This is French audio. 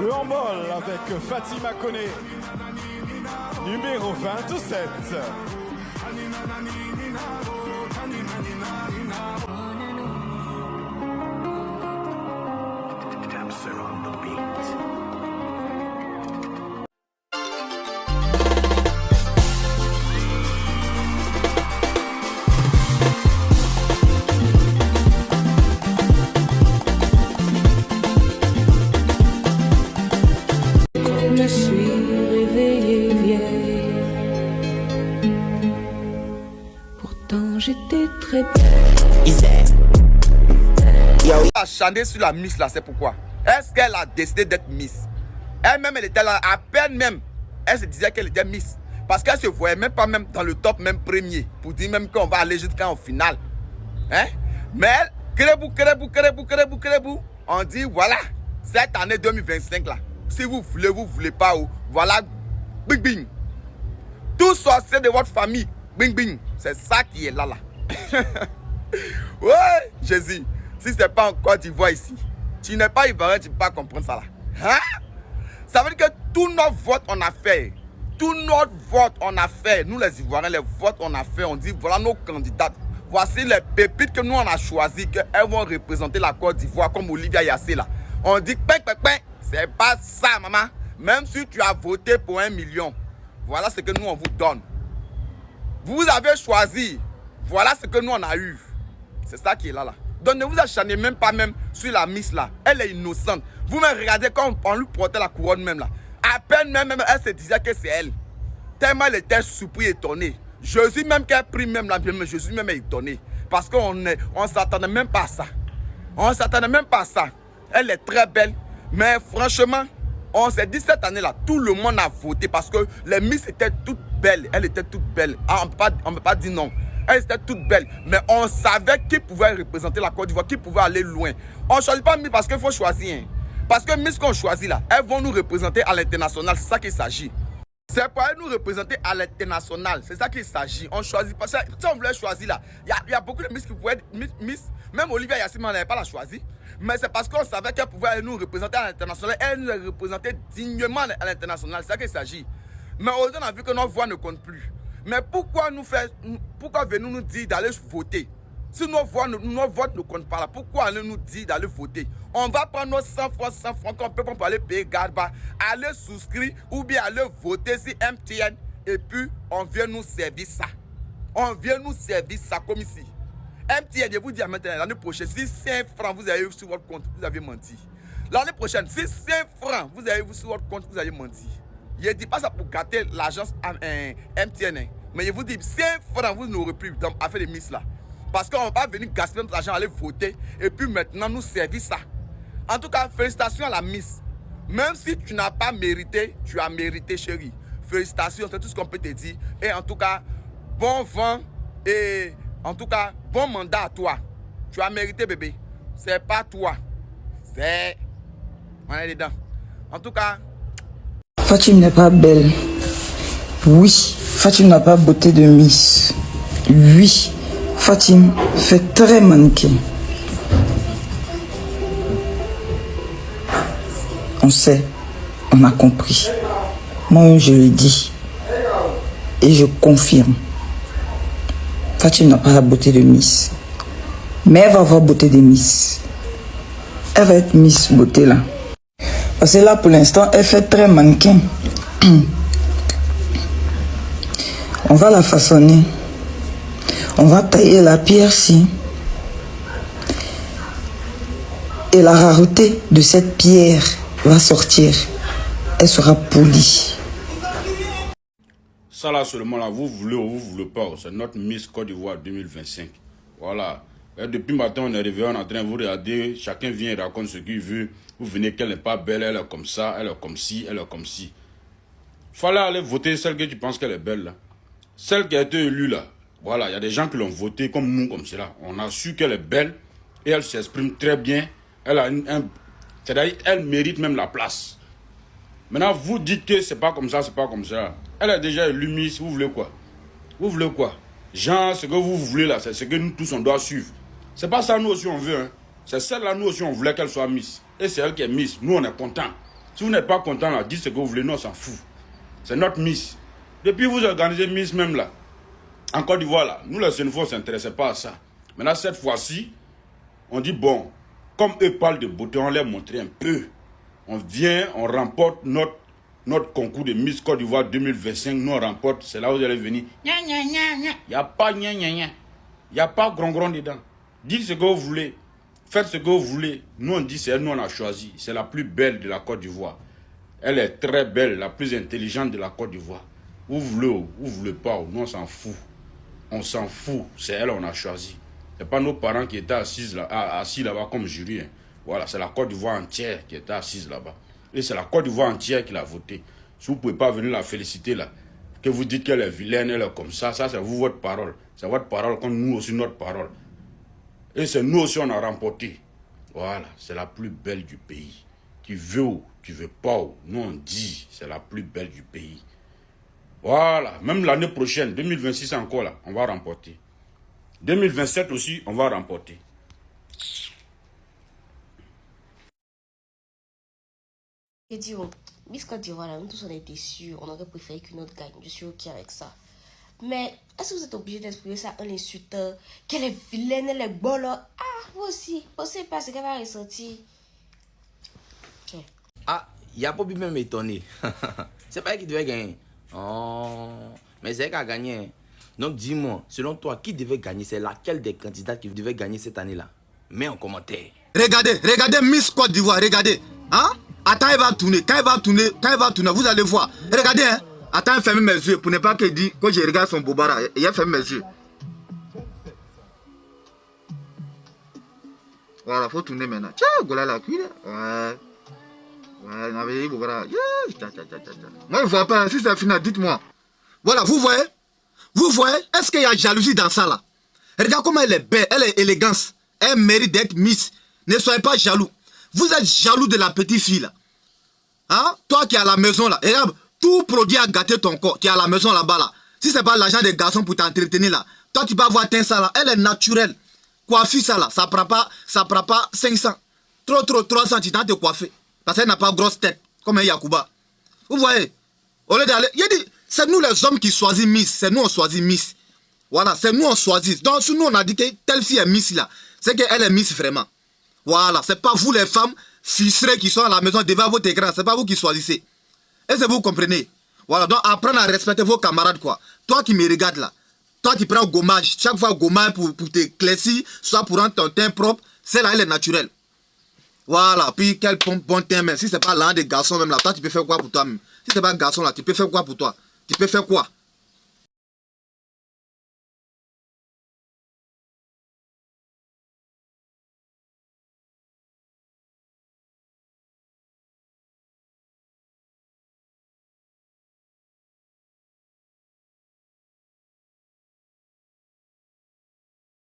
Le handball avec Fatima Koné, numéro 27. Je suis réveillée vieille. Pourtant j'étais très belle. Acharnée sur la Miss là, c'est pourquoi. Est-ce qu'elle a décidé d'être Miss? Elle-même, elle était là, à peine même, elle se disait qu'elle était Miss. Parce qu'elle se voyait même pas même dans le top même premier. Pour dire même qu'on va aller jusqu'en finale. Hein? Mais elle, crébou. On dit voilà, cette année 2025 là. Si vous voulez pas, voilà, bing bing. Tout sorcier de votre famille, bing bing. C'est ça qui est là. Ouais, Jésus. Si ce n'est pas en Côte d'Ivoire ici, tu n'es pas ivoirien, tu ne peux pas comprendre ça là. Hein? Ça veut dire que tout notre vote on a fait. Tout notre vote on a fait. Nous les Ivoiriens, les votes on a fait. On dit voilà nos candidates. Voici les pépites que nous on a choisi qu'elles vont représenter la Côte d'Ivoire comme Olivia Yassé là. On dit c'est pas ça maman. Même si tu as voté pour 1 million, voilà ce que nous on vous donne. Vous avez choisi. Voilà ce que nous on a eu. C'est ça qui est là. Donc ne vous acharnez même pas même sur la Miss là. Elle est innocente. Vous me regardez quand on lui portait la couronne même là. À peine même elle se disait que c'est elle. Tellement elle était surpris, étonnée. Jésus même qui a pris même la mais Jésus même est étonné. Parce qu'on ne s'attendait même pas à ça. On ne s'attendait même pas à ça. Elle est très belle. Mais franchement, on s'est dit cette année là, tout le monde a voté parce que les Miss étaient toutes belles. Elle était toute belle. Ah, on ne peut pas dire non. Elle était toute belle. Mais on savait qui pouvait représenter la Côte d'Ivoire, qui pouvait aller loin. On ne choisit pas Miss parce qu'il faut choisir. Hein. Parce que Miss qu'on choisit là, elles vont nous représenter à l'international. C'est ça qu'il s'agit. C'est pour elles nous représenter à l'international. C'est ça qu'il s'agit. On choisit pas. Si on voulait choisir là, il y a beaucoup de Miss qui pouvaient être Miss. Même Olivia Yassine, on n'avait pas la choisi. Mais c'est parce qu'on savait qu'elle pouvait nous représenter à l'international. Elle nous représentait dignement à l'international. C'est ça qu'il s'agit. Mais aujourd'hui, on a vu que notre voix ne compte plus. Mais pourquoi venez nous dire d'aller voter? Si nos votes ne comptent pas là, pourquoi allez nous dire d'aller voter? On va prendre nos 100 francs qu'on peut pour aller payer Garba, aller souscrire ou bien aller voter sur MTN et puis on vient nous servir ça. On vient nous servir ça comme ici. MTN, je vous dis maintenant, l'année prochaine, si 5 francs vous avez sur votre compte, vous avez menti. L'année prochaine, si 5 francs vous avez sur votre compte, vous avez menti. Je ne dis pas ça pour gâter l'agence MTN, hein. Mais je vous dis, 5 francs vous n'aurez plus à faire des Miss là. Parce qu'on ne va pas venir gaspiller notre argent, aller voter et puis maintenant nous servir ça. En tout cas, félicitations à la Miss. Même si tu n'as pas mérité, tu as mérité, chérie. Félicitations, c'est tout ce qu'on peut te dire. Et en tout cas, bon vent et en tout cas, bon mandat à toi. Tu as mérité, bébé. C'est pas toi. C'est... On est dedans. En tout cas... Fatim n'est pas belle. Oui, Fatim n'a pas beauté de Miss. Oui, Fatim fait très mannequin. On sait, on a compris. Moi, je le dis. Et je confirme. Fatim n'a pas la beauté de Miss. Mais elle va avoir beauté de Miss. Elle va être Miss beauté là. Parce que là, pour l'instant, elle fait très mannequin. On va la façonner. On va tailler la pierre-ci. Et la rareté de cette pierre va sortir. Elle sera polie. Ça là seulement là, vous voulez ou vous voulez pas. C'est notre Miss Côte d'Ivoire 2025. Voilà. Et depuis matin, on est réveillé, on est en train de vous regarder. Chacun vient et raconte ce qu'il veut. Vous venez qu'elle n'est pas belle, elle est comme ça, elle est comme ci, elle est comme ci. Fallait aller voter celle que tu penses qu'elle est belle là. Celle qui a été élue là. Voilà, il y a des gens qui l'ont votée comme nous, comme cela. On a su qu'elle est belle et elle s'exprime très bien. Elle a c'est-à-dire, elle mérite même la place. Maintenant, vous dites que c'est pas comme ça, c'est pas comme ça. Elle est déjà élue Miss, vous voulez quoi? Vous voulez quoi? Genre, ce que vous voulez là, c'est ce que nous tous on doit suivre. C'est pas ça, nous aussi, on veut. Hein. C'est celle-là, nous aussi, on voulait qu'elle soit Miss. Et c'est elle qui est Miss. Nous, on est contents. Si vous n'êtes pas content, là, dites ce que vous voulez, nous, on s'en fout. C'est notre Miss. Depuis vous organisez Miss même là, en Côte d'Ivoire, là, nous, les Sénégalais, on ne s'intéressait pas à ça. Maintenant, cette fois-ci, on dit, bon, comme eux parlent de beauté, on leur montrer un peu. On vient, on remporte notre concours de Miss Côte d'Ivoire 2025. Nous, on remporte. C'est là où vous allez venir. Il n'y a pas gna gna gna. Il n'y a pas gron dedans. Dites ce que vous voulez. Faites ce que vous voulez. Nous, on dit, c'est elle, nous, on a choisi. C'est la plus belle de la Côte d'Ivoire. Elle est très belle, la plus intelligente de la Côte d'Ivoire. Vous voulez ou vous voulez pas, nous, on s'en fout. On s'en fout. C'est elle, on a choisi. Ce n'est pas nos parents qui étaient assis là-bas comme jury. Hein. Voilà, c'est la Côte d'Ivoire entière qui était assise là-bas. Et c'est la Côte d'Ivoire entière qui l'a voté. Si vous ne pouvez pas venir la féliciter là, que vous dites qu'elle est vilaine, elle est comme ça c'est vous votre parole. C'est votre parole comme nous aussi notre parole. Et c'est nous aussi on a remporté. Voilà, c'est la plus belle du pays. Tu veux ou tu veux pas, nous on dit c'est la plus belle du pays. Voilà, même l'année prochaine, 2026 encore là, on va remporter. 2027 aussi, on va remporter. Et dis bon, Miss Côte d'Ivoire, nous tous on était sûrs, on aurait préféré qu'une autre gagne, je suis ok avec ça. Mais est-ce que vous êtes obligé d'exprimer ça en insultant qu'elle est vilaine, elle est bonne? Ah, vous aussi, vous savez pas ce qu'elle va ressentir. Okay. Ah, il y a pas pu même étonner. C'est pas elle qui devait gagner. Oh, mais c'est elle qui a gagné. Donc dis-moi, selon toi, qui devait gagner? C'est laquelle des candidats qui devait gagner cette année-là? Mets en commentaire. Regardez Miss Côte d'Ivoire, regardez. Hein? Attends, elle va tourner. Quand elle va tourner, vous allez voir. Regardez, hein? Attends, fermez mes yeux pour ne pas qu'elle dise que je regarde son bobara. Et elle ferme mes yeux. Voilà, faut tourner maintenant. Tiens, voilà la cuille. Ouais. Ouais, on avait dit bobara. Moi, je ne vois pas. Si c'est final, dites-moi. Voilà, vous voyez? Vous voyez? Est-ce qu'il y a jalousie dans ça là? Regarde comment elle est belle, elle est élégante. Elle mérite d'être Miss. Ne soyez pas jaloux. Vous êtes jaloux de la petite fille là. Hein? Toi qui es à la maison là. Regarde, tout produit a gâté ton corps. Tu es à la maison là-bas là. Si c'est pas l'argent des garçons pour t'entretenir là. Toi tu peux avoir teint ça là. Elle est naturelle. Coiffer ça là. Ça prend pas 500. Trop 300 tu t'en te coiffer. Parce qu'elle n'a pas grosse tête. Comme un Yakuba. Vous voyez? Au lieu d'aller. Il dit, c'est nous les hommes qui choisissent Miss. C'est nous on choisit Miss. Voilà, c'est nous on choisit. Donc si nous on a dit que telle fille est Miss là. C'est qu'elle est Miss vraiment. Voilà, c'est pas vous les femmes ficelées qui sont à la maison devant votre écran, c'est pas vous qui choisissez. Est-ce que vous comprenez? Voilà, donc apprenez à respecter vos camarades quoi. Toi qui me regardes là, toi qui prends gommage, chaque fois gommage pour t'éclaircir, soit pour rendre ton teint propre, celle-là elle est naturelle. Voilà, puis quel bon teint même. Si c'est pas l'un des garçons même là, toi tu peux faire quoi pour toi même? Si c'est pas un garçon là, tu peux faire quoi pour toi? Tu peux faire quoi?